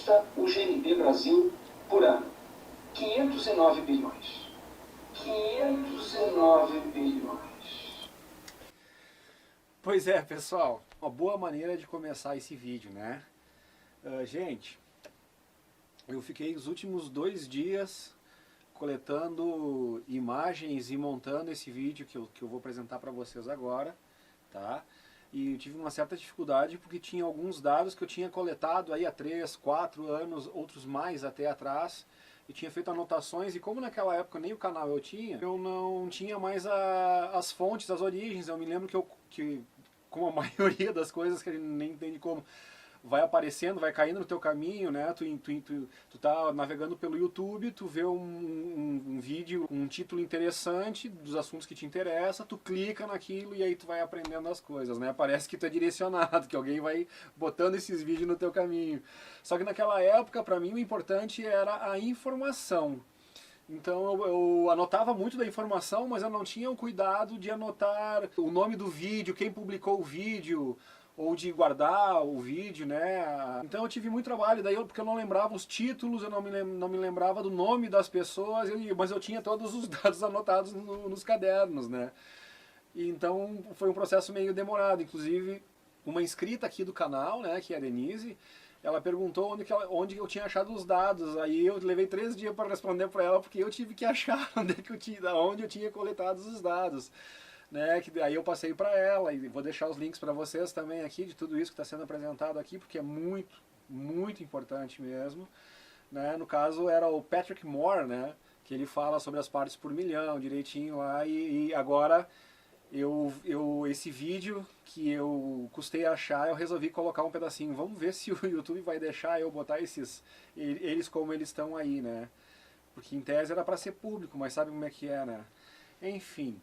custa o GNP Brasil por ano? 509 bilhões. 509 bilhões. Pois é, pessoal, uma boa maneira de começar esse vídeo, né? Gente, eu fiquei os últimos 2 dias coletando imagens e montando esse vídeo que eu vou apresentar para vocês agora, tá? E eu tive uma certa dificuldade porque tinha alguns dados que eu tinha coletado aí há 3, 4 anos, outros mais até atrás, e tinha feito anotações, e como naquela época nem o canal eu não tinha mais as fontes, as origens. Eu me lembro que como a maioria das coisas que a gente nem entende como, vai aparecendo, vai caindo no teu caminho, né? Tu tá navegando pelo YouTube, tu vê um vídeo com um título interessante dos assuntos que te interessa, tu clica naquilo e aí tu vai aprendendo as coisas, né? Parece que tu é direcionado, que alguém vai botando esses vídeos no teu caminho. Só que naquela época, para mim, o importante era a informação. Então eu anotava muito da informação, mas eu não tinha o cuidado de anotar o nome do vídeo, quem publicou o vídeo, ou de guardar o vídeo, né? Então eu tive muito trabalho, porque eu não lembrava os títulos, eu não me lembrava do nome das pessoas, mas eu tinha todos os dados anotados nos cadernos, né? E então foi um processo meio demorado. Inclusive, uma inscrita aqui do canal, né, que é a Denise, ela perguntou onde eu tinha achado os dados. Aí eu levei 3 dias para responder para ela, porque eu tive que achar onde eu tinha coletado os dados, né? Que aí eu passei para ela, e vou deixar os links para vocês também aqui de tudo isso que está sendo apresentado aqui, porque é muito, muito importante mesmo, né? No caso era o Patrick Moore, né, que ele fala sobre as partes por milhão direitinho lá, e agora esse vídeo que eu custei achar, eu resolvi colocar um pedacinho. Vamos ver se o YouTube vai deixar eu botar eles como eles estão aí, né? Porque em tese era para ser público, mas sabe como é que é, né? Enfim.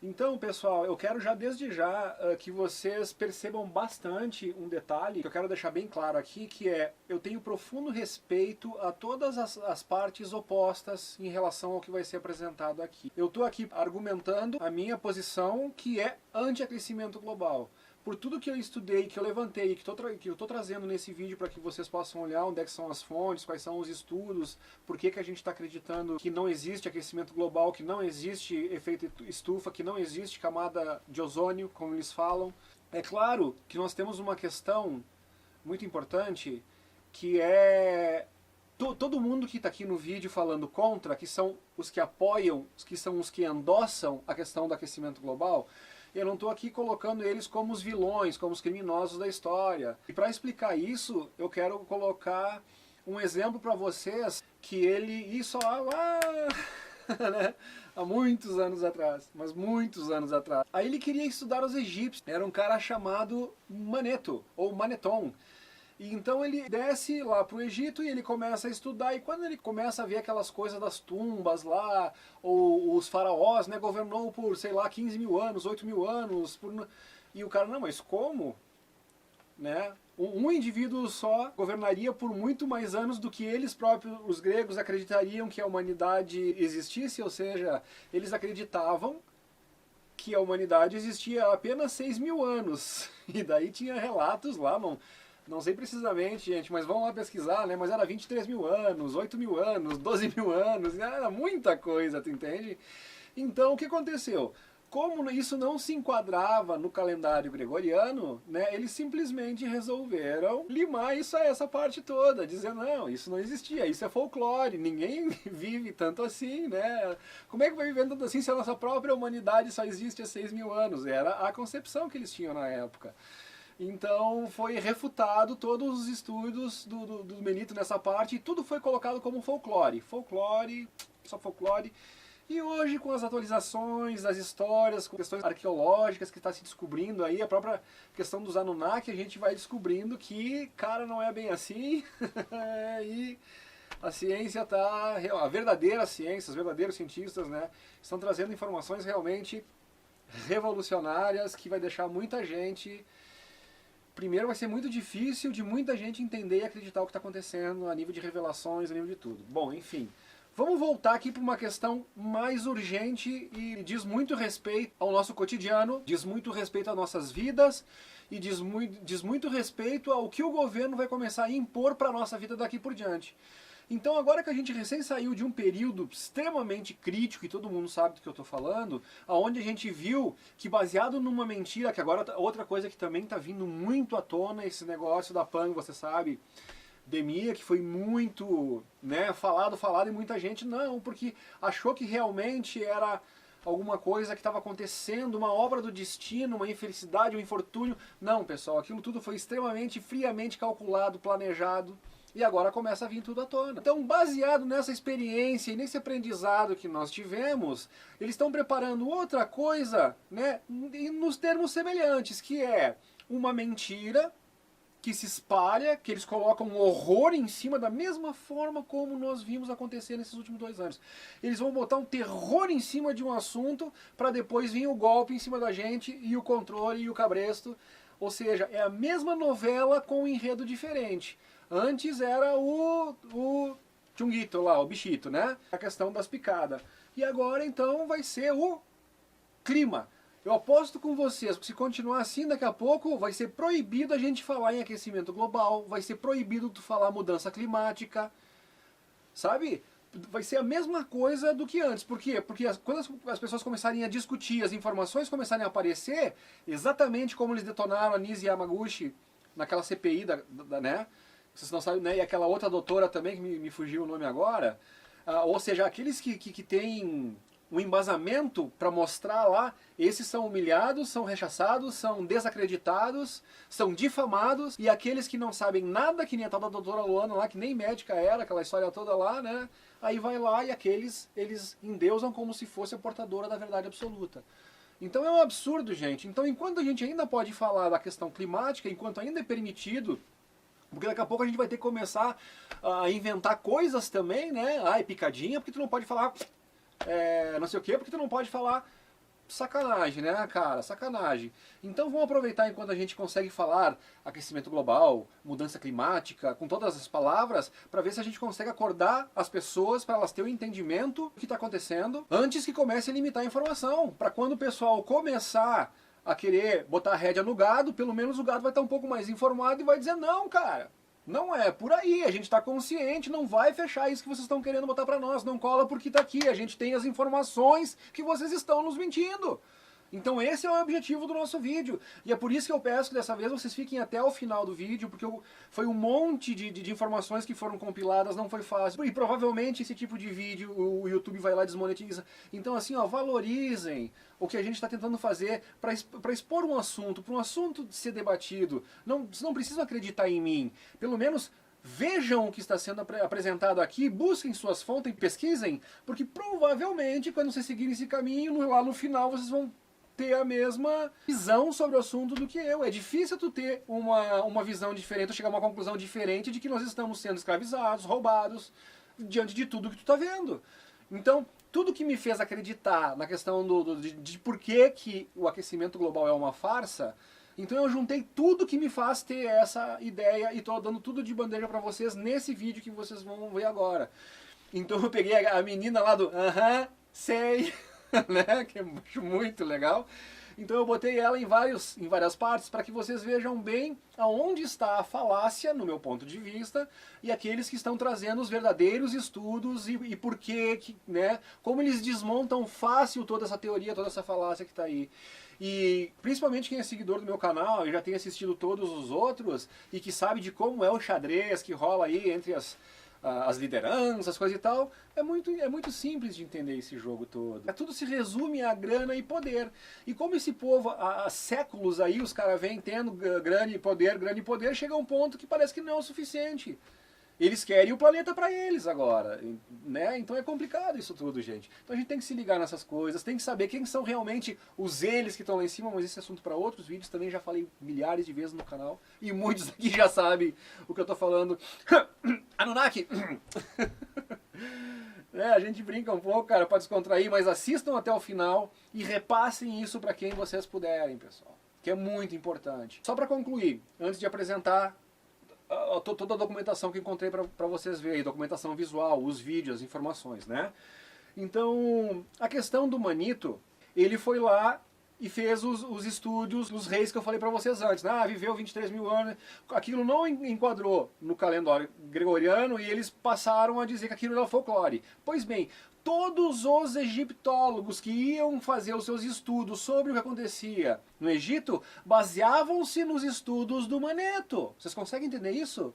Então, pessoal, eu quero já desde já que vocês percebam bastante um detalhe que eu quero deixar bem claro aqui, que é: eu tenho profundo respeito a todas as partes opostas em relação ao que vai ser apresentado aqui. Eu estou aqui argumentando a minha posição, que é anti-aquecimento global. Por tudo que eu estudei, que eu levantei, que eu estou trazendo nesse vídeo para que vocês possam olhar onde é que são as fontes, quais são os estudos, por que a gente está acreditando que não existe aquecimento global, que não existe efeito estufa, que não existe camada de ozônio, como eles falam. É claro que nós temos uma questão muito importante, que é todo mundo que está aqui no vídeo falando contra, que são os que apoiam, que são os que endossam a questão do aquecimento global. Eu não estou aqui colocando eles como os vilões, como os criminosos da história. E para explicar isso, eu quero colocar um exemplo para vocês, que isso né, há muitos anos atrás, mas muitos anos atrás. Aí ele queria estudar os egípcios. Era um cara chamado Maneto, ou Maneton. E então ele desce lá para o Egito e ele começa a estudar, e quando ele começa a ver aquelas coisas das tumbas lá, ou os faraós, né, governou por, sei lá, 15 mil anos, 8 mil anos, e o cara, não, mas como? Né? Um indivíduo só governaria por muito mais anos do que eles próprios, os gregos, acreditariam que a humanidade existisse, ou seja, eles acreditavam que a humanidade existia há apenas 6 mil anos, e daí tinha relatos lá, não sei precisamente, gente, mas vão lá pesquisar, né? Mas era 23 mil anos, 8 mil anos, 12 mil anos, era muita coisa, tu entende? Então, o que aconteceu? Como isso não se enquadrava no calendário gregoriano, né, eles simplesmente resolveram limar essa parte toda, dizendo, não, isso não existia, isso é folclore, ninguém vive tanto assim, né? Como é que vai viver tanto assim se a nossa própria humanidade só existe há 6 mil anos? Era a concepção que eles tinham na época. Então foi refutado todos os estudos do Menito nessa parte, e tudo foi colocado como folclore. Folclore, só folclore. E hoje, com as atualizações das histórias, com questões arqueológicas que está se descobrindo aí, a própria questão dos Anunnaki, a gente vai descobrindo que, cara, não é bem assim. E a ciência está, a verdadeira ciência, os verdadeiros cientistas, né, estão trazendo informações realmente revolucionárias, que vai deixar muita gente... Primeiro, vai ser muito difícil de muita gente entender e acreditar o que está acontecendo a nível de revelações, a nível de tudo. Bom, enfim, Vamos voltar aqui para uma questão mais urgente e diz muito respeito ao nosso cotidiano, diz muito respeito às nossas vidas e diz muito respeito ao que o governo vai começar a impor para a nossa vida daqui por diante. Então agora que a gente recém saiu de um período extremamente crítico, e todo mundo sabe do que eu estou falando, onde a gente viu que baseado numa mentira, que agora outra coisa que também está vindo muito à tona, esse negócio da PAN, você sabe, pandemia, que foi muito, né, falado e muita gente não, porque achou que realmente era alguma coisa que estava acontecendo, uma obra do destino, uma infelicidade, um infortúnio. Não, pessoal, aquilo tudo foi extremamente friamente calculado, planejado, e agora começa a vir tudo à tona. Então, baseado nessa experiência e nesse aprendizado que nós tivemos, eles estão preparando outra coisa, né, nos termos semelhantes, que é uma mentira que se espalha, que eles colocam um horror em cima da mesma forma como nós vimos acontecer nesses últimos 2 anos. Eles vão botar um terror em cima de um assunto para depois vir o golpe em cima da gente e o controle e o cabresto. Ou seja, é a mesma novela com um enredo diferente. Antes era o chunguito lá, o bichito, né? A questão das picadas. E agora então vai ser o clima. Eu aposto com vocês que se continuar assim, daqui a pouco vai ser proibido a gente falar em aquecimento global, vai ser proibido tu falar mudança climática, sabe? Vai ser a mesma coisa do que antes. Por quê? Porque quando as pessoas começarem a discutir, as informações começarem a aparecer, exatamente como eles detonaram a Nise Yamaguchi naquela CPI, né? Vocês não sabem, né? E aquela outra doutora também, que me fugiu o nome agora. Ou seja, aqueles que têm um embasamento para mostrar lá, esses são humilhados, são rechaçados, são desacreditados, são difamados, e aqueles que não sabem nada, que nem a tal da doutora Luana lá, que nem médica era, aquela história toda lá, né? Aí vai lá e aqueles, eles endeusam como se fosse a portadora da verdade absoluta. Então é um absurdo, gente. Então enquanto a gente ainda pode falar da questão climática, enquanto ainda é permitido, porque daqui a pouco a gente vai ter que começar a inventar coisas também, né? Ah, é picadinha, porque tu não pode falar não sei o que, porque tu não pode falar sacanagem, né, cara? Sacanagem. Então vamos aproveitar enquanto a gente consegue falar aquecimento global, mudança climática, com todas as palavras, para ver se a gente consegue acordar as pessoas, para elas terem o entendimento do que está acontecendo, antes que comece a limitar a informação. Para quando o pessoal começar a querer botar a rédea no gado, pelo menos o gado vai estar um pouco mais informado e vai dizer, não, cara, não é por aí, a gente está consciente, não vai fechar isso que vocês estão querendo botar para nós, não cola porque está aqui, a gente tem as informações que vocês estão nos mentindo. Então esse é o objetivo do nosso vídeo, e é por isso que eu peço que dessa vez vocês fiquem até o final do vídeo, porque foi um monte de informações que foram compiladas, não foi fácil, e provavelmente esse tipo de vídeo o YouTube vai lá e desmonetiza. Então assim, ó, valorizem o que a gente está tentando fazer para expor um assunto, para um assunto ser debatido. Vocês não precisam acreditar em mim, pelo menos vejam o que está sendo apresentado aqui, busquem suas fontes, pesquisem, porque provavelmente quando vocês seguirem esse caminho, lá no final vocês vão ter a mesma visão sobre o assunto do que eu. É difícil tu ter uma visão diferente, chegar a uma conclusão diferente de que nós estamos sendo escravizados, roubados, diante de tudo que tu está vendo. Então, tudo que me fez acreditar na questão de por que o aquecimento global é uma farsa, então eu juntei tudo que me faz ter essa ideia e estou dando tudo de bandeja para vocês nesse vídeo que vocês vão ver agora. Então eu peguei a menina lá do sei, né, que eu acho muito legal. Então eu botei ela em várias partes para que vocês vejam bem aonde está a falácia, no meu ponto de vista, e aqueles que estão trazendo os verdadeiros estudos e por que, né, como eles desmontam fácil toda essa teoria, toda essa falácia que está aí. E principalmente quem é seguidor do meu canal e já tem assistido todos os outros e que sabe de como é o xadrez que rola aí entre as lideranças, coisa e tal, é muito simples de entender esse jogo todo. Tudo se resume a grana e poder. E como esse povo, há séculos aí, os caras vêm tendo grana e poder, chega a um ponto que parece que não é o suficiente. Eles querem o planeta para eles agora, né? Então é complicado isso tudo, gente. Então a gente tem que se ligar nessas coisas, tem que saber quem são realmente os eles que estão lá em cima, mas esse assunto para outros vídeos também já falei milhares de vezes no canal, e muitos aqui já sabem o que eu tô falando. Anunnaki! A gente brinca um pouco, cara, para descontrair, mas assistam até o final e repassem isso para quem vocês puderem, pessoal, que é muito importante. Só para concluir, antes de apresentar toda a documentação que encontrei para vocês verem, documentação visual, os vídeos, as informações, né? Então, a questão do Manito, ele foi lá e fez os estúdios dos reis que eu falei para vocês antes. Viveu 23 mil anos. Aquilo não enquadrou no calendário gregoriano e eles passaram a dizer que aquilo era folclore. Pois bem, todos os egiptólogos que iam fazer os seus estudos sobre o que acontecia no Egito baseavam-se nos estudos do Maneto. Vocês conseguem entender isso?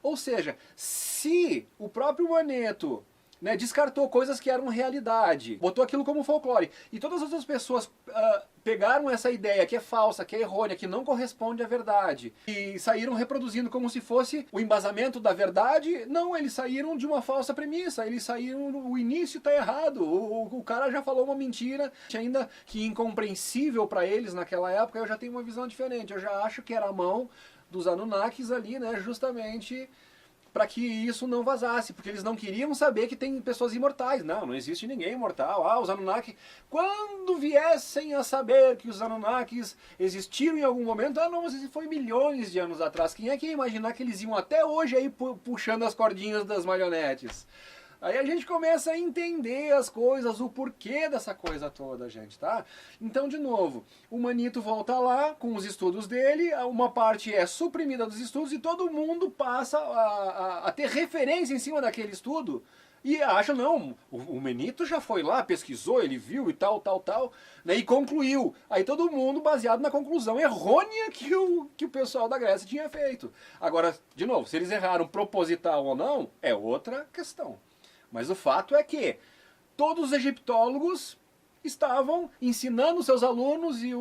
Ou seja, se o próprio Maneto, né, descartou coisas que eram realidade, botou aquilo como folclore, e todas as outras pessoas pegaram essa ideia que é falsa, que é errônea, que não corresponde à verdade, e saíram reproduzindo como se fosse o embasamento da verdade. Não, eles saíram de uma falsa premissa, eles saíram, o início está errado, o cara já falou uma mentira, ainda que incompreensível para eles naquela época. Eu já tenho uma visão diferente, eu já acho que era a mão dos Anunnakis ali, né, justamente para que isso não vazasse, porque eles não queriam saber que tem pessoas imortais. Não existe ninguém imortal. Os Anunnaki, quando viessem a saber que os Anunnakis existiram em algum momento, mas isso foi milhões de anos atrás. Quem é que ia imaginar que eles iam até hoje aí puxando as cordinhas das marionetes? Aí a gente começa a entender as coisas, o porquê dessa coisa toda, gente, tá? Então, de novo, o Manito volta lá com os estudos dele, uma parte é suprimida dos estudos e todo mundo passa a ter referência em cima daquele estudo e acha, não, o Manito já foi lá, pesquisou, ele viu e tal, né, e concluiu. Aí todo mundo baseado na conclusão errônea que o pessoal da Grécia tinha feito. Agora, de novo, se eles erraram proposital ou não, é outra questão. Mas o fato é que todos os egiptólogos estavam ensinando seus alunos e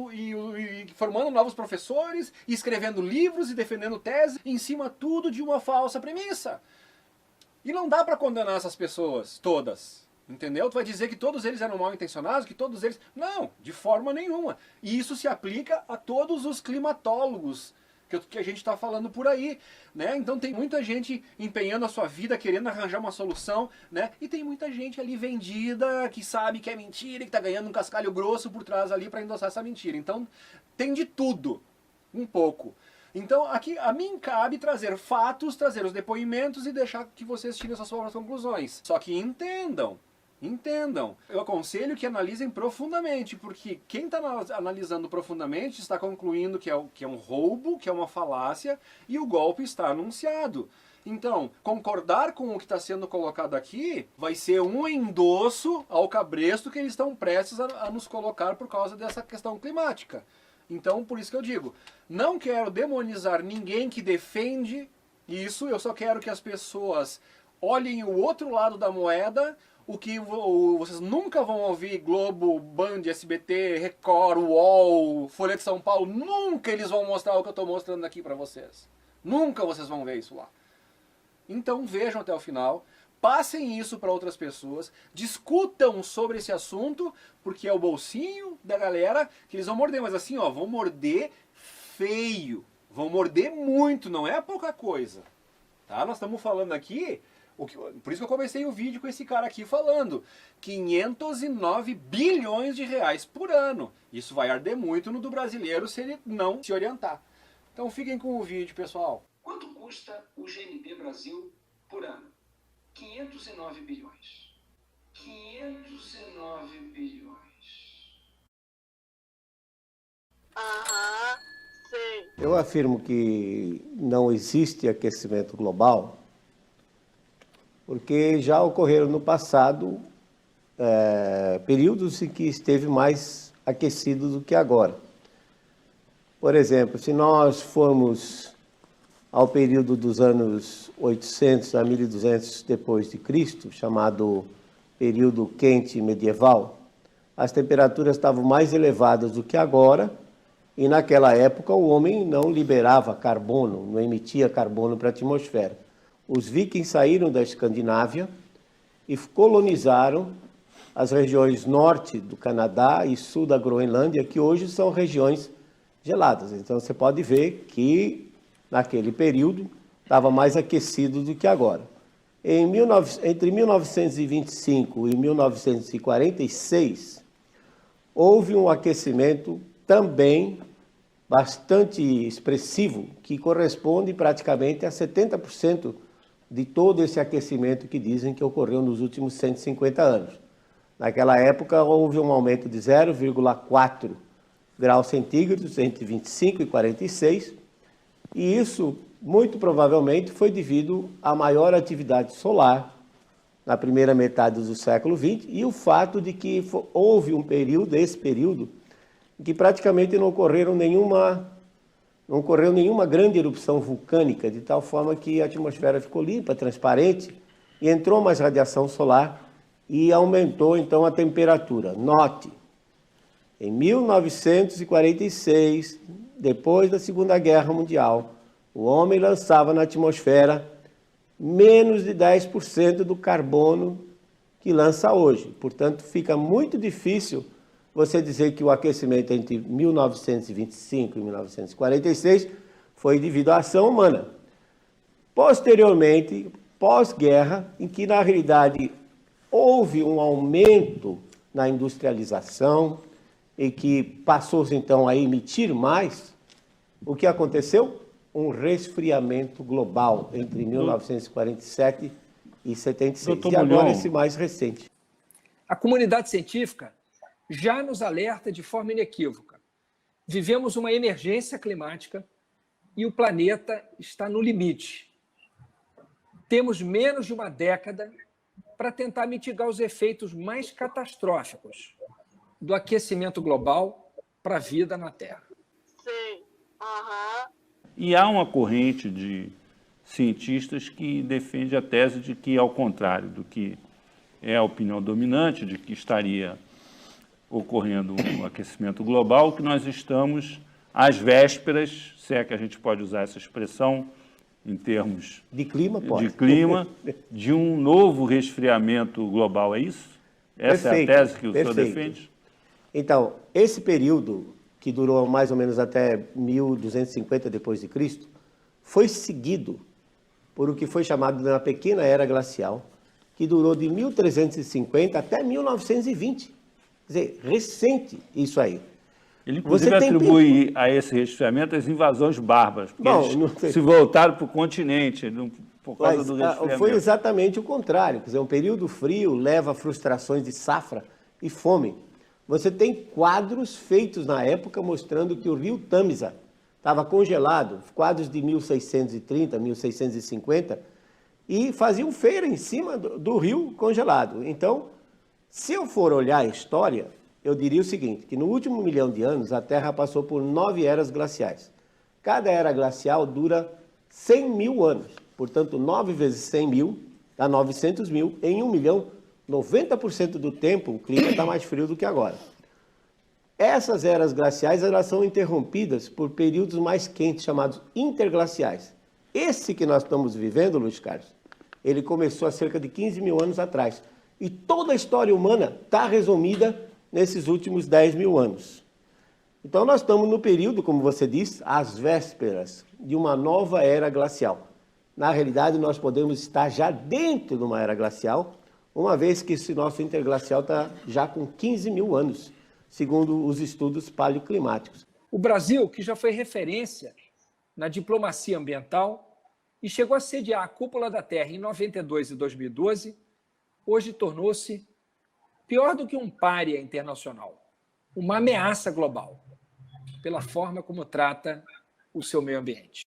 formando novos professores, e escrevendo livros e defendendo teses, em cima tudo de uma falsa premissa. E não dá para condenar essas pessoas todas, entendeu? Tu vai dizer que todos eles eram mal intencionados, que todos eles... Não, de forma nenhuma. E isso se aplica a todos os climatólogos que a gente está falando por aí, né? Então tem muita gente empenhando a sua vida, querendo arranjar uma solução, né? E tem muita gente ali vendida, que sabe que é mentira, que está ganhando um cascalho grosso por trás ali para endossar essa mentira. Então tem de tudo, um pouco. Então aqui a mim cabe trazer fatos, trazer os depoimentos e deixar que vocês tirem suas próprias conclusões. Só que entendam. Eu aconselho que analisem profundamente, porque quem está analisando profundamente está concluindo que é um roubo, que é uma falácia, e o golpe está anunciado. Então, concordar com o que está sendo colocado aqui vai ser um endosso ao cabresto que eles estão prestes a nos colocar por causa dessa questão climática. Então, por isso que eu digo, não quero demonizar ninguém que defende isso, eu só quero que as pessoas olhem o outro lado da moeda. O que vocês nunca vão ouvir Globo, Band, SBT, Record, UOL, Folha de São Paulo, nunca eles vão mostrar o que eu estou mostrando aqui para vocês. Nunca vocês vão ver isso lá. Então vejam até o final, passem isso para outras pessoas, discutam sobre esse assunto, porque é o bolsinho da galera que eles vão morder, mas assim, ó, vão morder feio, vão morder muito, não é pouca coisa. Tá? Nós estamos falando aqui... Por isso que eu comecei o vídeo com esse cara aqui falando 509 bilhões de reais por ano. Isso vai arder muito no do brasileiro se ele não se orientar. Então fiquem com o vídeo, pessoal. Quanto custa o GNP Brasil por ano? 509 bilhões. 509 bilhões. Sim. Eu afirmo que não existe aquecimento global, porque já ocorreram no passado períodos em que esteve mais aquecido do que agora. Por exemplo, se nós formos ao período dos anos 800 a 1200 depois de Cristo, chamado período quente medieval, as temperaturas estavam mais elevadas do que agora, e naquela época o homem não liberava carbono, não emitia carbono para a atmosfera. Os vikings saíram da Escandinávia e colonizaram as regiões norte do Canadá e sul da Groenlândia, que hoje são regiões geladas. Então você pode ver que naquele período estava mais aquecido do que agora. Entre 1925 e 1946, houve um aquecimento também bastante expressivo, que corresponde praticamente a 70% de todo esse aquecimento que dizem que ocorreu nos últimos 150 anos. Naquela época, houve um aumento de 0,4 graus centígrados entre 25 e 46, e isso, muito provavelmente, foi devido à maior atividade solar na primeira metade do século XX e o fato de que houve um período, esse período, em que praticamente não ocorreu nenhuma grande erupção vulcânica, de tal forma que a atmosfera ficou limpa, transparente, e entrou mais radiação solar e aumentou então a temperatura. Note, em 1946, depois da Segunda Guerra Mundial, o homem lançava na atmosfera menos de 10% do carbono que lança hoje. Portanto, fica muito difícil você dizer que o aquecimento entre 1925 e 1946 foi devido à ação humana. Posteriormente, pós-guerra, em que na realidade houve um aumento na industrialização e que passou-se então a emitir mais, o que aconteceu? Um resfriamento global entre 1947 e 76. Dr. E agora Bulhon, esse mais recente. A comunidade científica já nos alerta de forma inequívoca. Vivemos uma emergência climática e o planeta está no limite. Temos menos de uma década para tentar mitigar os efeitos mais catastróficos do aquecimento global para a vida na Terra. Sim. Aham. e há uma corrente de cientistas que defende a tese de que, ao contrário do que é a opinião dominante, de que estaria ocorrendo um aquecimento global, que nós estamos às vésperas, se é que a gente pode usar essa expressão, em termos De clima, pode. de clima, de um novo resfriamento global, é isso? Essa Perfeito, é a tese que o senhor perfeito. defende? Então, esse período, que durou mais ou menos até 1250 depois de Cristo, foi seguido por o que foi chamado de uma pequena era glacial, que durou de 1350 até 1920. Quer dizer, recente isso aí. Ele, inclusive, atribui a esse resfriamento as invasões bárbaras, porque Bom, eles não sei. se voltaram para o continente por causa Mas, do resfriamento. foi exatamente o contrário. Quer dizer, um período frio leva a frustrações de safra e fome. Você tem quadros feitos na época mostrando que o rio Tamisa estava congelado, quadros de 1630, 1650, e faziam feira em cima do rio congelado. Então, se eu for olhar a história, eu diria o seguinte, que no último 1 milhão de anos, a Terra passou por 9 eras glaciais. Cada era glacial dura 100 mil anos. Portanto, 9 vezes 100 mil dá 900 mil. Em 1 milhão, 90% do tempo, o clima está mais frio do que agora. Essas eras glaciais, elas são interrompidas por períodos mais quentes, chamados interglaciais. Esse que nós estamos vivendo, Luiz Carlos, ele começou há cerca de 15 mil anos atrás. E toda a história humana está resumida nesses últimos 10 mil anos. Então, nós estamos no período, como você disse, às vésperas de uma nova era glacial. Na realidade, nós podemos estar já dentro de uma era glacial, uma vez que esse nosso interglacial está já com 15 mil anos, segundo os estudos paleoclimáticos. O Brasil, que já foi referência na diplomacia ambiental e chegou a sediar a Cúpula da Terra em 92 e 2012, hoje tornou-se pior do que um pária internacional, uma ameaça global, pela forma como trata o seu meio ambiente.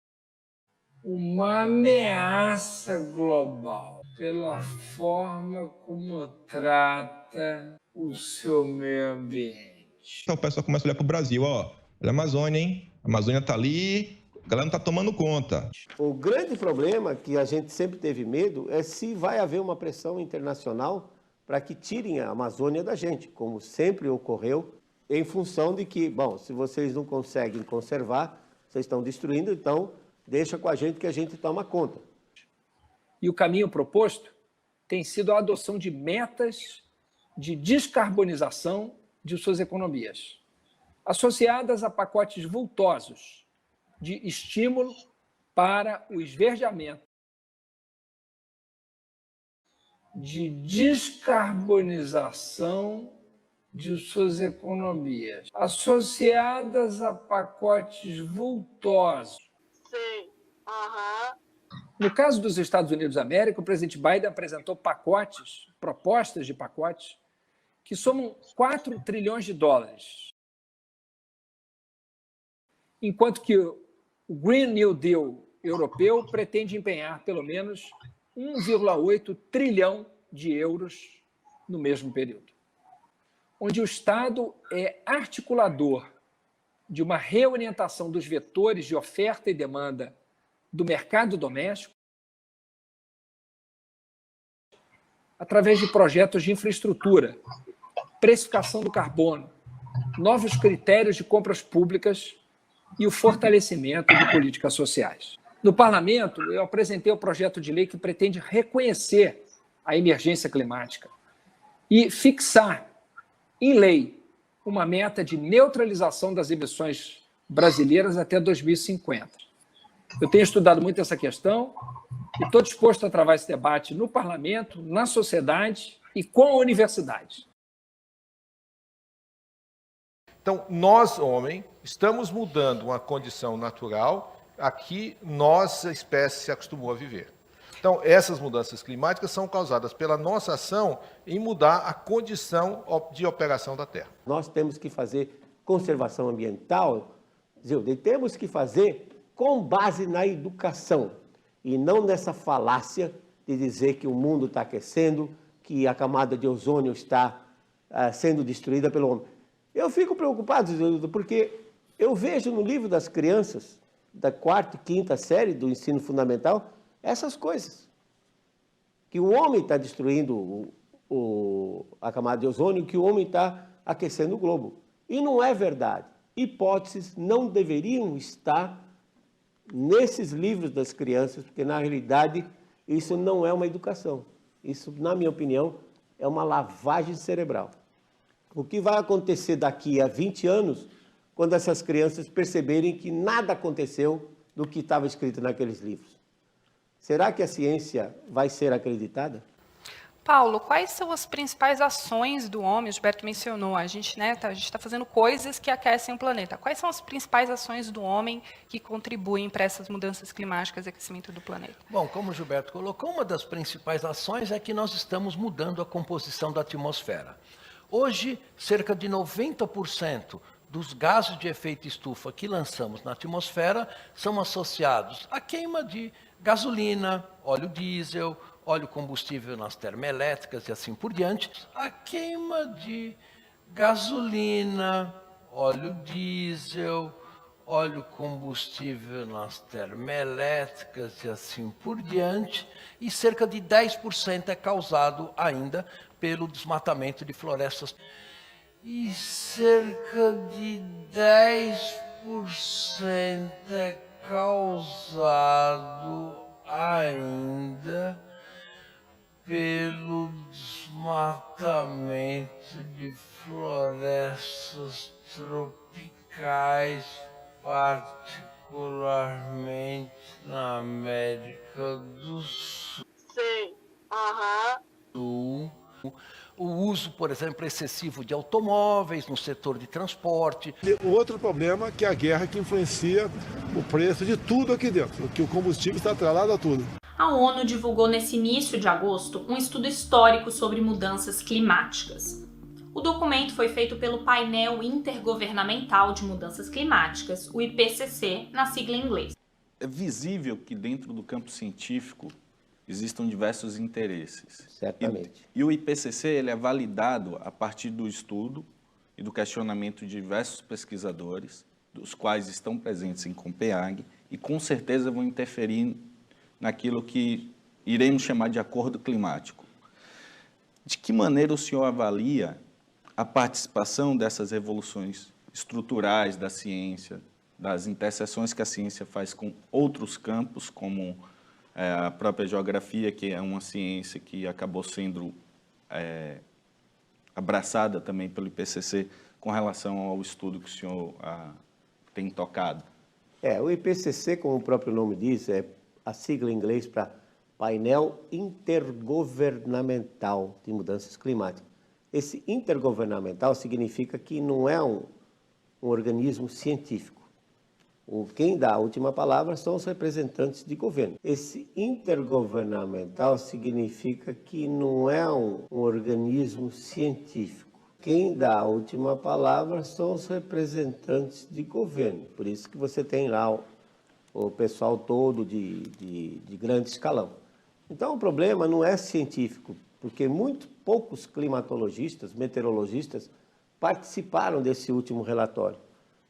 Uma ameaça global, pela forma como trata o seu meio ambiente. Então o pessoal começa a olhar para o Brasil, ó, olha a Amazônia, hein? A Amazônia tá ali, a galera não tá tomando conta. O grande problema que a gente sempre teve medo é se vai haver uma pressão internacional para que tirem a Amazônia da gente, como sempre ocorreu, em função de que, bom, se vocês não conseguem conservar, vocês estão destruindo, então deixa com a gente que a gente toma conta. E o caminho proposto tem sido a adoção de metas de descarbonização de suas economias, associadas a pacotes vultosos de estímulo para o esverdeamento, de descarbonização de suas economias, associadas a pacotes vultosos. Sei. Aham. No caso dos Estados Unidos da América, o presidente Biden apresentou propostas de pacotes, que somam 4 trilhões de dólares. Enquanto que o Green New Deal europeu pretende empenhar pelo menos 1,8 trilhão de euros no mesmo período, onde o Estado é articulador de uma reorientação dos vetores de oferta e demanda do mercado doméstico através de projetos de infraestrutura, precificação do carbono, novos critérios de compras públicas e o fortalecimento de políticas sociais. No Parlamento, eu apresentei o projeto de lei que pretende reconhecer a emergência climática e fixar em lei uma meta de neutralização das emissões brasileiras até 2050. Eu tenho estudado muito essa questão e estou disposto a travar esse debate no Parlamento, na sociedade e com a universidade. Então, nós, homem, estamos mudando uma condição natural a que nossa espécie se acostumou a viver. Então, essas mudanças climáticas são causadas pela nossa ação em mudar a condição de operação da Terra. Nós temos que fazer conservação ambiental, Zilda, e temos que fazer com base na educação e não nessa falácia de dizer que o mundo está aquecendo, que a camada de ozônio está sendo destruída pelo homem. Eu fico preocupado, Zilda, porque eu vejo no livro das crianças, da 4ª e 5ª série do ensino fundamental, essas coisas. Que o homem está destruindo a camada de ozônio, que o homem está aquecendo o globo. E não é verdade. Hipóteses não deveriam estar nesses livros das crianças, porque, na realidade, isso não é uma educação. Isso, na minha opinião, é uma lavagem cerebral. O que vai acontecer daqui a 20 anos, quando essas crianças perceberem que nada aconteceu do que estava escrito naqueles livros? Será que a ciência vai ser acreditada? Paulo, quais são as principais ações do homem? O Gilberto mencionou, a gente está fazendo coisas que aquecem o planeta. Quais são as principais ações do homem que contribuem para essas mudanças climáticas e aquecimento do planeta? Bom, como o Gilberto colocou, uma das principais ações é que nós estamos mudando a composição da atmosfera. Hoje, cerca de 90% dos gases de efeito estufa que lançamos na atmosfera são associados à queima de gasolina, óleo diesel, óleo combustível nas termoelétricas e assim por diante. A queima de gasolina, óleo diesel, óleo combustível nas termoelétricas e assim por diante. E cerca de 10% é causado ainda pelo desmatamento de florestas. E cerca de 10% é causado ainda pelo desmatamento de florestas tropicais, particularmente na América do Sul. Sei. Aham. O uso, por exemplo, excessivo de automóveis no setor de transporte. O outro problema é que a guerra que influencia o preço de tudo aqui dentro, que o combustível está atrelado a tudo. A ONU divulgou nesse início de agosto um estudo histórico sobre mudanças climáticas. O documento foi feito pelo Painel Intergovernamental de Mudanças Climáticas, o IPCC, na sigla em inglês. É visível que dentro do campo científico existam diversos interesses. Certamente. E o IPCC ele é validado a partir do estudo e do questionamento de diversos pesquisadores, dos quais estão presentes em Copenhague, e com certeza vão interferir naquilo que iremos chamar de acordo climático. De que maneira o senhor avalia a participação dessas revoluções estruturais da ciência, das interseções que a ciência faz com outros campos, como a própria geografia, que é uma ciência que acabou sendo abraçada também pelo IPCC com relação ao estudo que o senhor tem tocado? O IPCC, como o próprio nome diz, é a sigla em inglês para Painel Intergovernamental de Mudanças Climáticas. Esse intergovernamental significa que não é um organismo científico. Quem dá a última palavra são os representantes de governo. Esse intergovernamental significa que não é um organismo científico. Quem dá a última palavra são os representantes de governo. Por isso que você tem lá o pessoal todo de grande escalão. Então o problema não é científico, porque muito poucos climatologistas, meteorologistas, participaram desse último relatório.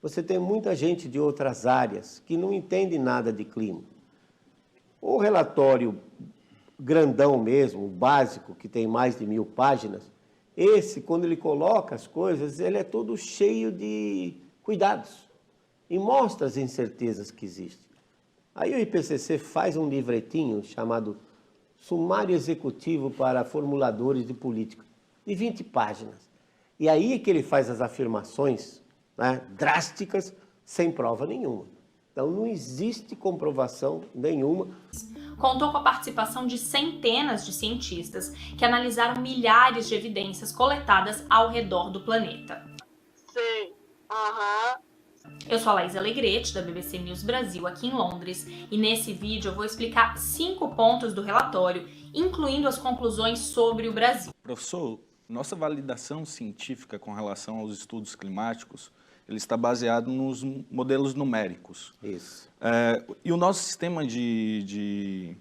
Você tem muita gente de outras áreas que não entende nada de clima. O relatório grandão mesmo, o básico, que tem mais de 1000 páginas, esse, quando ele coloca as coisas, ele é todo cheio de cuidados e mostra as incertezas que existem. Aí o IPCC faz um livretinho chamado Sumário Executivo para Formuladores de Política, de 20 páginas. E aí é que ele faz as afirmações, né, drásticas, sem prova nenhuma. Então não existe comprovação nenhuma. Contou com a participação de centenas de cientistas que analisaram milhares de evidências coletadas ao redor do planeta. Sei. Aham. Eu sou a Laís Alegrete, da BBC News Brasil, aqui em Londres, e nesse vídeo eu vou explicar 5 pontos do relatório, incluindo as conclusões sobre o Brasil. Professor, nossa validação científica com relação aos estudos climáticos, ele está baseado nos modelos numéricos. Isso. E o nosso sistema de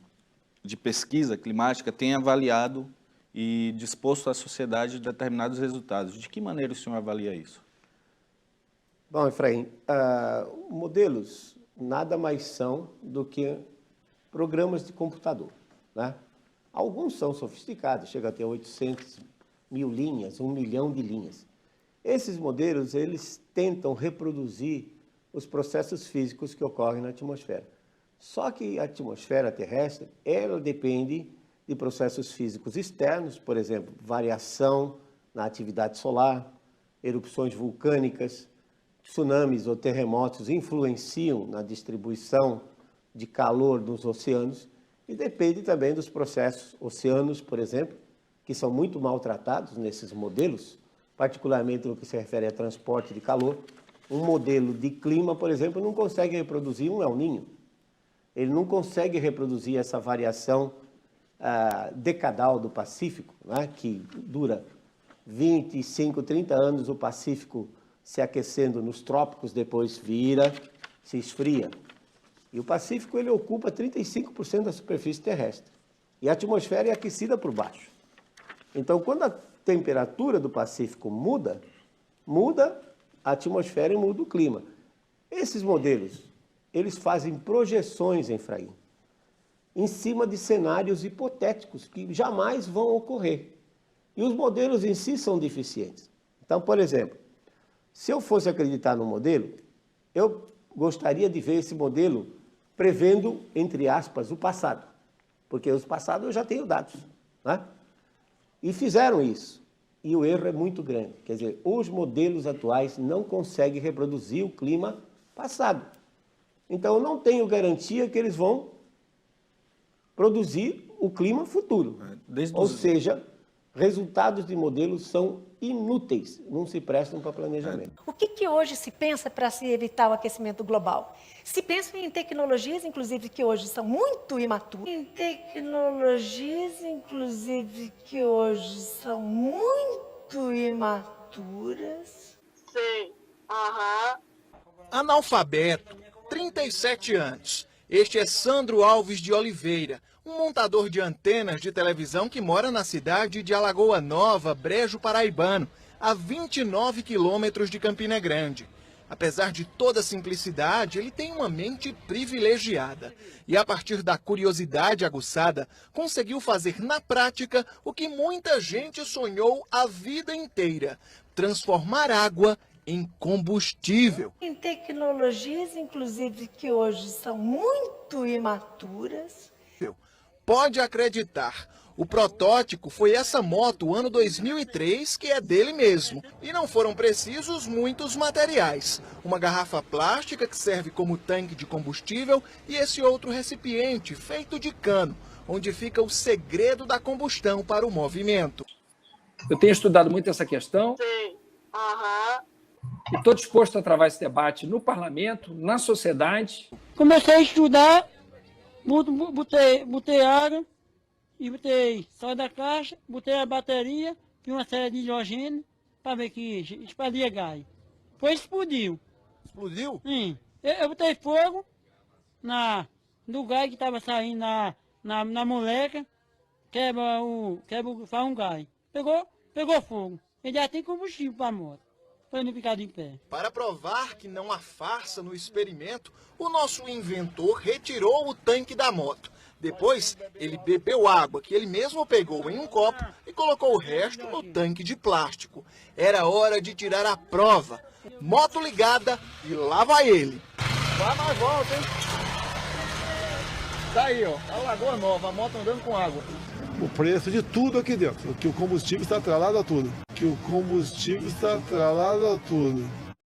pesquisa climática tem avaliado e disposto à sociedade determinados resultados. De que maneira o senhor avalia isso? Bom, Efraim, modelos nada mais são do que programas de computador, né? Alguns são sofisticados, chega a ter 800.000 linhas, 1 milhão de linhas. Esses modelos, eles tentam reproduzir os processos físicos que ocorrem na atmosfera. Só que a atmosfera terrestre, ela depende de processos físicos externos, por exemplo, variação na atividade solar, erupções vulcânicas, tsunamis ou terremotos influenciam na distribuição de calor dos oceanos e depende também dos processos oceanos, por exemplo, que são muito maltratados nesses modelos, particularmente no que se refere a transporte de calor. Um modelo de clima, por exemplo, não consegue reproduzir um El Niño. Ele não consegue reproduzir essa variação decadal do Pacífico, né, que dura 25, 30 anos o Pacífico se aquecendo nos trópicos, depois vira, se esfria. E o Pacífico ele ocupa 35% da superfície terrestre. E a atmosfera é aquecida por baixo. Então, quando a temperatura do Pacífico muda a atmosfera e muda o clima. Esses modelos, eles fazem projeções, Efraim, em cima de cenários hipotéticos que jamais vão ocorrer. E os modelos em si são deficientes. Então, por exemplo, se eu fosse acreditar no modelo, eu gostaria de ver esse modelo prevendo, entre aspas, o passado. Porque os passados eu já tenho dados, né? E fizeram isso. E o erro é muito grande. Quer dizer, os modelos atuais não conseguem reproduzir o clima passado. Então, eu não tenho garantia que eles vão produzir o clima futuro. Ou seja, resultados de modelos são inúteis, não se prestam para planejamento. O que hoje se pensa para se evitar o aquecimento global? Se pensa em tecnologias, inclusive, que hoje são muito imaturas. Em tecnologias, inclusive, que hoje são muito imaturas. Sei. Aham. Analfabeto, 37 anos. Este é Sandro Alves de Oliveira, um montador de antenas de televisão que mora na cidade de Alagoa Nova, Brejo Paraibano, a 29 quilômetros de Campina Grande. Apesar de toda a simplicidade, ele tem uma mente privilegiada. E a partir da curiosidade aguçada, conseguiu fazer na prática o que muita gente sonhou a vida inteira: transformar água em combustível. Em tecnologias, inclusive, que hoje são muito imaturas. Pode acreditar, o protótipo foi essa moto ano 2003, que é dele mesmo. E não foram precisos muitos materiais. Uma garrafa plástica que serve como tanque de combustível e esse outro recipiente feito de cano, onde fica o segredo da combustão para o movimento. Eu tenho estudado muito essa questão. Sei. Aham. E estou disposto a travar esse debate no parlamento, na sociedade. Comecei a estudar, botei água e botei só da caixa, botei a bateria e uma série de hidrogênio para ver que expalia gás. Depois explodiu. Explodiu? Sim. Eu botei fogo no gás que estava saindo na moleca, faz um gás. Pegou fogo. Ele já tem combustível para a moto, para não ficar de pé. Para provar que não há farsa no experimento, o nosso inventor retirou o tanque da moto. Depois, ele bebeu água que ele mesmo pegou em um copo e colocou o resto no tanque de plástico. Era hora de tirar a prova. Moto ligada e lá vai ele. Vai mais volta, hein? Tá aí, ó, a Lagoa Nova, a moto andando com água. O preço de tudo aqui dentro, que o combustível está atrelado a tudo.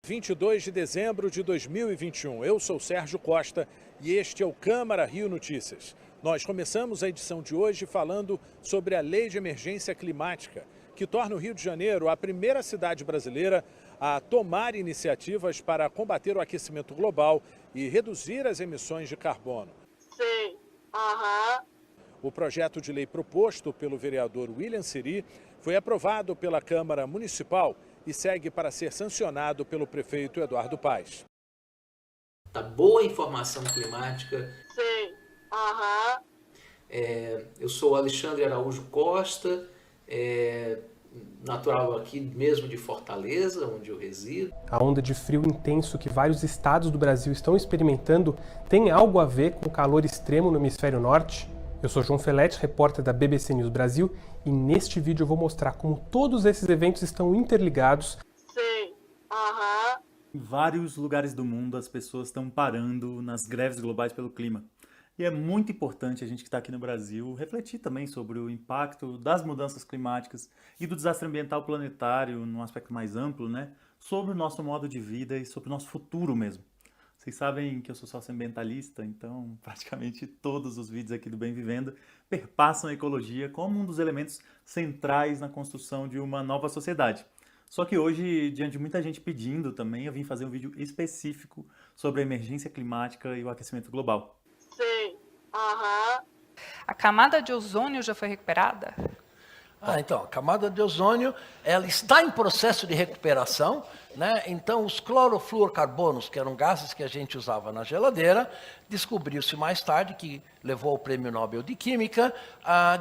22 de dezembro de 2021. Eu sou Sérgio Costa e este é o Câmara Rio Notícias. Nós começamos a edição de hoje falando sobre a Lei de Emergência Climática, que torna o Rio de Janeiro a primeira cidade brasileira a tomar iniciativas para combater o aquecimento global e reduzir as emissões de carbono. Sei. Aham. O projeto de lei proposto pelo vereador William Siri foi aprovado pela Câmara Municipal e segue para ser sancionado pelo prefeito Eduardo Paes. Da boa informação climática. Sei. Aham. Eu sou Alexandre Araújo Costa, natural aqui mesmo de Fortaleza, onde eu resido. A onda de frio intenso que vários estados do Brasil estão experimentando tem algo a ver com o calor extremo no hemisfério norte? Eu sou João Felete, repórter da BBC News Brasil, e neste vídeo eu vou mostrar como todos esses eventos estão interligados. Sei. Aham. Em vários lugares do mundo as pessoas estão parando nas greves globais pelo clima. E é muito importante a gente que está aqui no Brasil refletir também sobre o impacto das mudanças climáticas e do desastre ambiental planetário, num aspecto mais amplo, né? Sobre o nosso modo de vida e sobre o nosso futuro mesmo. Vocês sabem que eu sou socioambientalista, então praticamente todos os vídeos aqui do Bem Vivendo perpassam a ecologia como um dos elementos centrais na construção de uma nova sociedade. Só que hoje, diante de muita gente pedindo também, eu vim fazer um vídeo específico sobre a emergência climática e o aquecimento global. Sei. Aham. A camada de ozônio já foi recuperada? Então, a camada de ozônio ela está em processo de recuperação, né? Então, os clorofluorcarbonos, que eram gases que a gente usava na geladeira, descobriu-se mais tarde, que levou ao Prêmio Nobel de Química,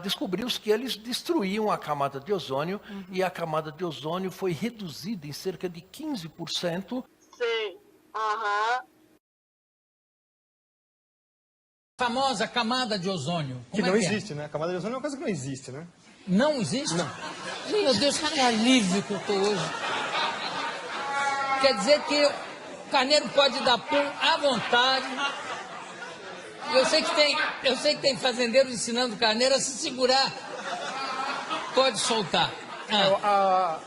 descobriu-se que eles destruíam a camada de ozônio, e a camada de ozônio foi reduzida em cerca de 15%. Sei. Aham. Famosa camada de ozônio. Que não existe, né? A camada de ozônio é uma coisa que não existe, né? Não existe? Não. Meu Deus, que alívio que eu estou hoje. Quer dizer que o carneiro pode dar pum à vontade. Eu sei que tem fazendeiros ensinando o carneiro a se segurar. Pode soltar.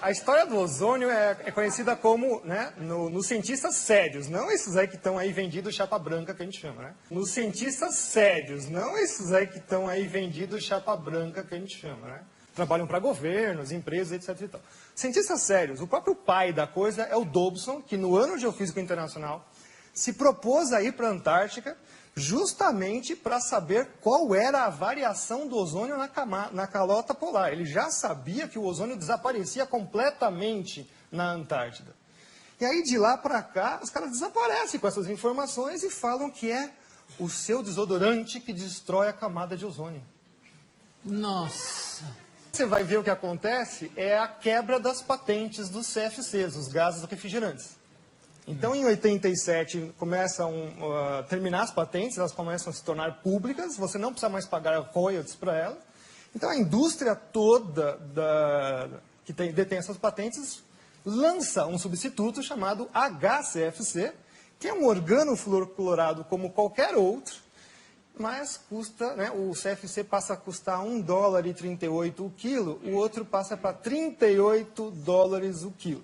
A história do ozônio é conhecida como, né, nos cientistas sérios, não esses aí que estão aí vendidos chapa branca, que a gente chama, né? Nos cientistas sérios, não esses aí que estão aí vendidos chapa branca, que a gente chama, né? Trabalham para governos, empresas, etc. E tal. Cientistas sérios, o próprio pai da coisa é o Dobson, que no ano geofísico internacional se propôs a ir para a Antártica justamente para saber qual era a variação do ozônio na calota polar. Ele já sabia que o ozônio desaparecia completamente na Antártida. E aí, de lá para cá, os caras desaparecem com essas informações e falam que é o seu desodorante que destrói a camada de ozônio. Nossa! Você vai ver o que acontece é a quebra das patentes dos CFCs, os gases refrigerantes. Então, em 87, começam a terminar as patentes, elas começam a se tornar públicas, você não precisa mais pagar royalties para elas. Então, a indústria toda que detém essas patentes lança um substituto chamado HCFC, que é um organofluorclorado como qualquer outro, mas custa, né, o CFC passa a custar $1,38 o quilo, o outro passa para $38 o quilo.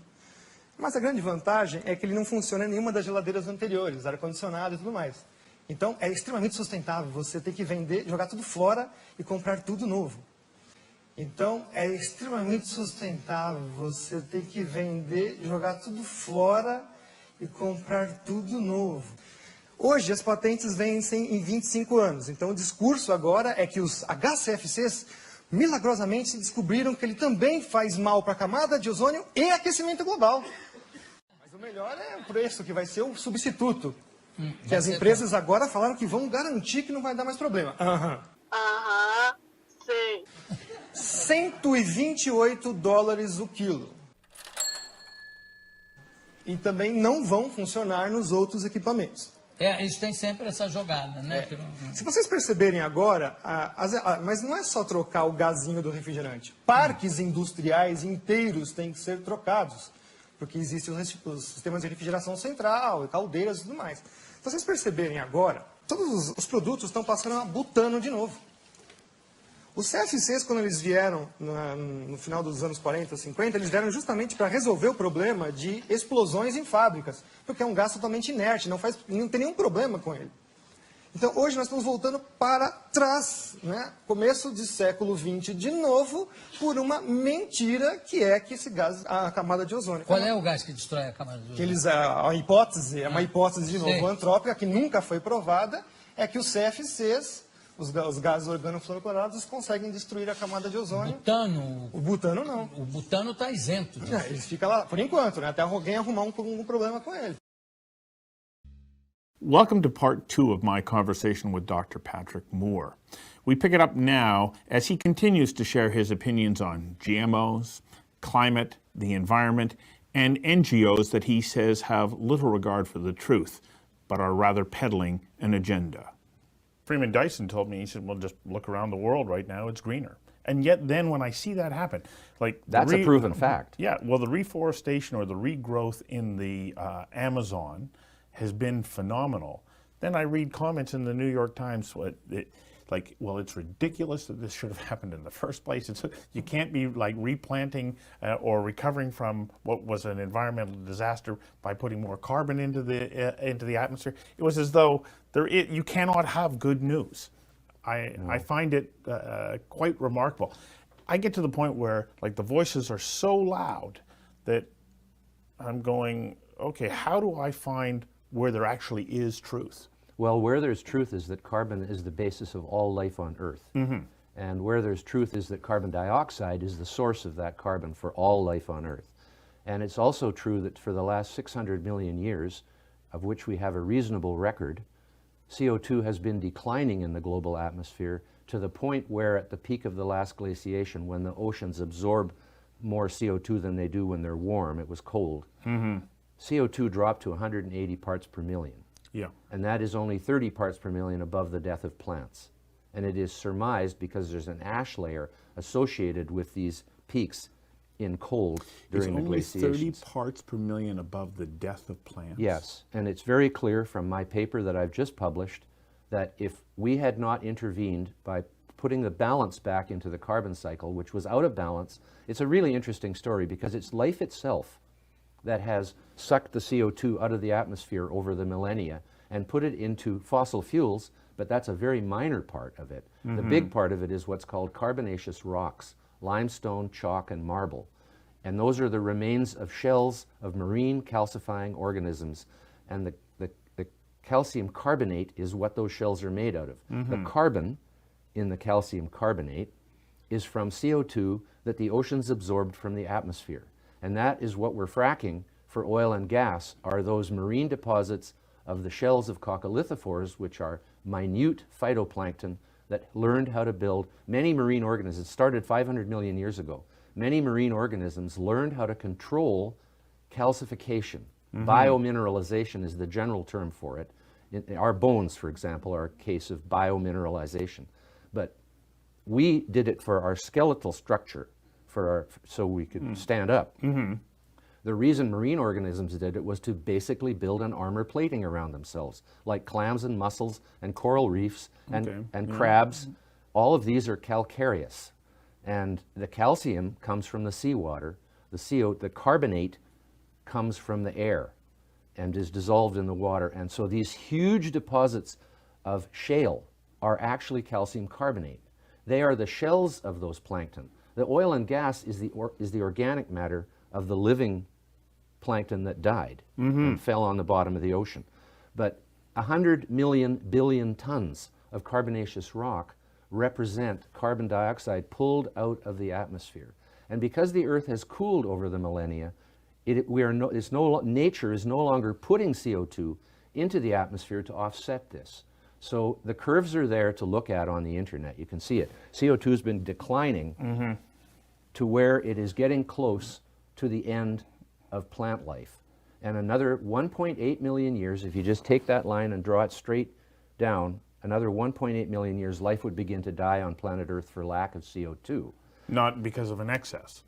Mas a grande vantagem é que ele não funciona em nenhuma das geladeiras anteriores, ar-condicionado e tudo mais. Então, é extremamente sustentável. Você tem que vender, jogar tudo fora e comprar tudo novo. Então, é extremamente sustentável você ter que vender, jogar tudo fora e comprar tudo novo. Hoje, as patentes vencem em 25 anos. Então, o discurso agora é que os HCFCs, milagrosamente, descobriram que ele também faz mal para a camada de ozônio e aquecimento global. Mas o melhor é o preço, que vai ser o substituto. Que as empresas agora falaram que vão garantir que não vai dar mais problema. Aham, sei. $128 o quilo. E também não vão funcionar nos outros equipamentos. Isso tem sempre essa jogada, né? Se vocês perceberem agora, mas não é só trocar o gazinho do refrigerante. Parques industriais inteiros têm que ser trocados, porque existem os sistemas de refrigeração central, caldeiras e tudo mais. Se vocês perceberem agora, todos os produtos estão passando a butano de novo. Os CFCs, quando eles vieram no final dos anos 40, 50, eles vieram justamente para resolver o problema de explosões em fábricas, porque é um gás totalmente inerte, não tem nenhum problema com ele. Então, hoje nós estamos voltando para trás, né? Começo de século XX de novo, por uma mentira que esse gás, a camada de ozônio. Qual é o gás que destrói a camada de ozônio? A hipótese, é uma hipótese de novo antrópica, que nunca foi provada, é que os CFCs, os gases organofluorocorados, conseguem destruir a camada de ozônio. Butano? O butano não. O butano está isento disso. Ele fica lá, por enquanto, né? Até alguém arrumar um problema com ele. Welcome to part 2 of my conversation with Dr. Patrick Moore. We pick it up now as he continues to share his opinions on GMOs, climate, the environment, and NGOs that he says have little regard for the truth, but are rather peddling an agenda. Freeman Dyson told me, he said, well, just look around the world right now, it's greener. And yet then when I see that happen, like... That's a proven fact. Yeah, well, the reforestation or the regrowth in the Amazon has been phenomenal. Then I read comments in the New York Times like, well, it's ridiculous that this should have happened in the first place. You can't be like replanting or recovering from what was an environmental disaster by putting more carbon into the atmosphere. It was as though you cannot have good news. I find it quite remarkable. I get to the point where like the voices are so loud that I'm going, okay, how do I find where there actually is truth? Well, where there's truth is that carbon is the basis of all life on Earth. Mm-hmm. And where there's truth is that carbon dioxide is the source of that carbon for all life on Earth. And it's also true that for the last 600 million years, of which we have a reasonable record, CO2 has been declining in the global atmosphere to the point where at the peak of the last glaciation, when the oceans absorb more CO2 than they do when they're warm, it was cold, CO2 dropped to 180 parts per million. Yeah. And that is only 30 parts per million above the death of plants. And it is surmised because there's an ash layer associated with these peaks in cold during the glaciations. It's only 30 parts per million above the death of plants. Yes, and it's very clear from my paper that I've just published that if we had not intervened by putting the balance back into the carbon cycle, which was out of balance, it's a really interesting story because it's life itself that has sucked the CO2 out of the atmosphere over the millennia and put it into fossil fuels, but that's a very minor part of it. The big part of it is what's called carbonaceous rocks, limestone, chalk, and marble. And those are the remains of shells of marine calcifying organisms. And the calcium carbonate is what those shells are made out of. The carbon in the calcium carbonate is from CO2 that the oceans absorbed from the atmosphere. And that is what we're fracking for oil and gas, are those marine deposits of the shells of coccolithophores, which are minute phytoplankton that learned how to build. Many marine organisms started 500 million years ago. Many marine organisms learned how to control calcification. Biomineralization is the general term for it. Our bones, for example, are a case of biomineralization. But we did it for our skeletal structure, so we could stand up. The reason marine organisms did it was to basically build an armor plating around themselves, like clams and mussels and coral reefs and crabs. All of these are calcareous. And the calcium comes from the seawater. The carbonate comes from the air and is dissolved in the water. And so these huge deposits of shale are actually calcium carbonate. They are the shells of those plankton. The oil and gas is the organic matter of the living plankton that died and fell on the bottom of the ocean. But 100 million billion tons of carbonaceous rock represent carbon dioxide pulled out of the atmosphere. And because the Earth has cooled over the millennia, nature is no longer putting CO2 into the atmosphere to offset this. So the curves are there to look at on the internet. You can see it. CO2 has been declining to where it is getting close to the end of plant life. And another 1.8 million years, if you just take that line and draw it straight down, another 1.8 million years, life would begin to die on planet Earth for lack of CO2. Not because of an excess.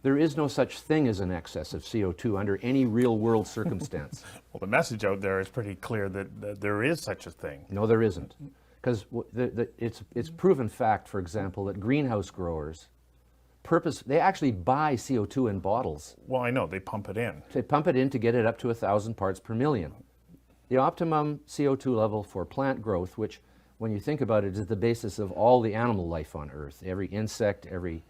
There is no such thing as an excess of CO2 under any real-world circumstance. Well, the message out there is pretty clear that there is such a thing. No, there isn't. Because it's proven fact, for example, that greenhouse growers they actually buy CO2 in bottles. Well, I know, they pump it in. They pump it in to get it up to 1,000 parts per million. The optimum CO2 level for plant growth, which, when you think about it, is the basis of all the animal life on Earth. Every insect, every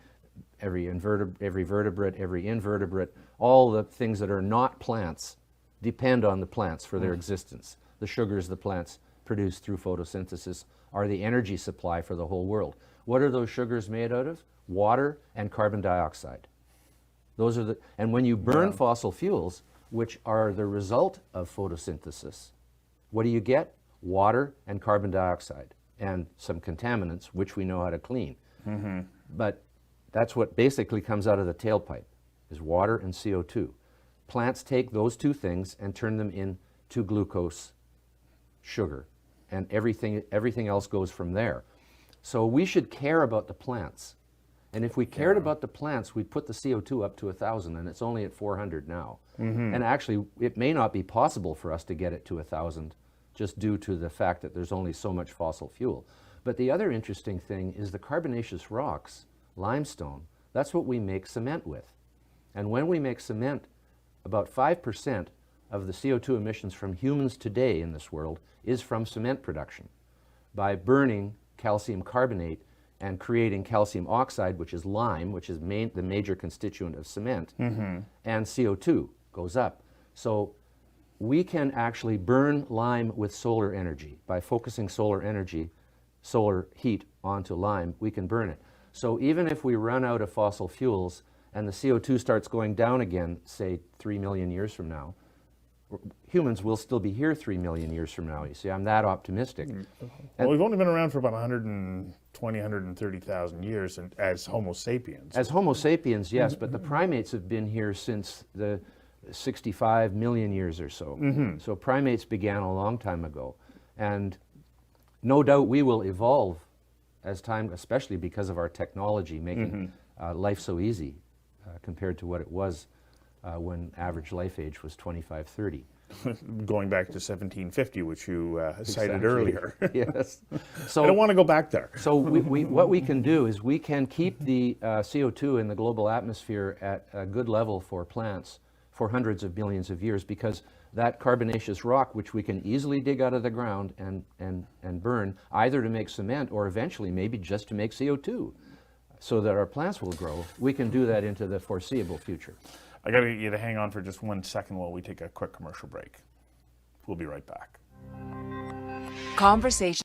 vertebrate, every invertebrate, all the things that are not plants depend on the plants for their existence. The sugars the plants produce through photosynthesis are the energy supply for the whole world. What are those sugars made out of? Water and carbon dioxide. Those are and when you burn fossil fuels, which are the result of photosynthesis, what do you get? Water and carbon dioxide and some contaminants, which we know how to clean. But that's what basically comes out of the tailpipe, is water and CO2. Plants take those two things and turn them into glucose, sugar, and everything else goes from there. So we should care about the plants. And if we cared about the plants, we'd put the CO2 up to 1,000, and it's only at 400 now. And actually, it may not be possible for us to get it to 1,000 just due to the fact that there's only so much fossil fuel. But the other interesting thing is the carbonaceous rocks, limestone, that's what we make cement with. And when we make cement, about 5% of the CO2 emissions from humans today in this world is from cement production. By burning calcium carbonate and creating calcium oxide, which is lime, which is the major constituent of cement, and CO2 goes up. So we can actually burn lime with solar energy. By focusing solar heat onto lime, we can burn it. So even if we run out of fossil fuels and the CO2 starts going down again, say 3 million years from now, humans will still be here 3 million years from now. You see, I'm that optimistic. Well, we've only been around for about 120, 130,000 years as Homo sapiens. As Homo sapiens, yes, but the primates have been here since the 65 million years or so. So primates began a long time ago. And no doubt we will evolve as time, especially because of our technology making life so easy compared to what it was when average life age was 25, 30. Going back to 1750, which you cited Exactly. earlier. Yes. So I don't want to go back there. So what we can do is we can keep the CO2 in the global atmosphere at a good level for plants for hundreds of millions of years, because that carbonaceous rock, which we can easily dig out of the ground and burn, either to make cement or eventually maybe just to make CO2, so that our plants will grow, we can do that into the foreseeable future. I got to get you to hang on for just 1 second while we take a quick commercial break. We'll be right back. Conversation.